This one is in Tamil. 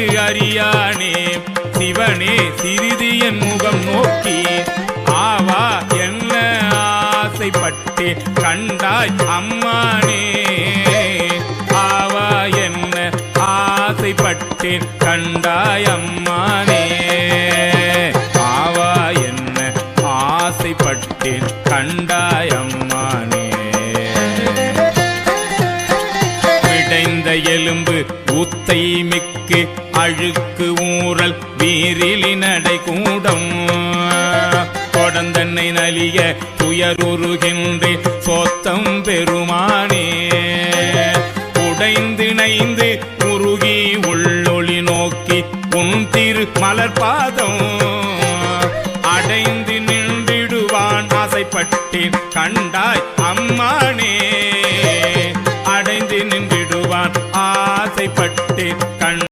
எனக்கு அறியானே சிவனே சிறிது என் முகம் நோக்கி ஆவா என்ன ஆசைப்பட்டேன் கண்டாய் அம்மானே ஆவா என்ன ஆசைப்பட்டேன் கண்டாய் அம்மானே ஆவா என்ன ஆசைப்பட்டேன் கண்டாய் அம்மானே விடைந்த எலும்பு ஊத்தை மிக்கு அழுக்கு ஊறல் வீரிலி நடை கூடம் கொடந்தன்னை நலிய துயருகின்றே சோத்தம் பெருமானே உடைந்து நைந்து உருகி உள்ளொளி நோக்கி உன் திரு மலர்பாதம் அடைந்து நின்றிடுவான் ஆசைப்பட்டேன் கண்டாய் அம்மானே அடைந்து நின்றிடுவான் ஆசைப்பட்டேன்